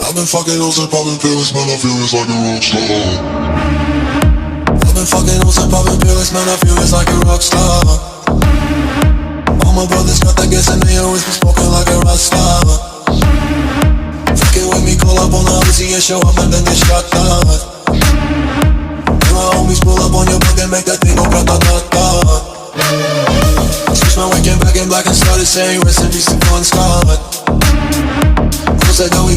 I've been fucking hoes and popping pills, man, I feel it's like a rock star. I've been fucking hoes and popping pills, man, I feel it's like a rock star. All my brothers got that gas and they always been smoking like a rock star. Fucking with me, call up on the Uzi and show up and then get shot down. And my homies pull up on your block and make that thing go grata-ta-ta. Switch my waking back in black and started saying rest in peace to Bon Scott. Close that door, we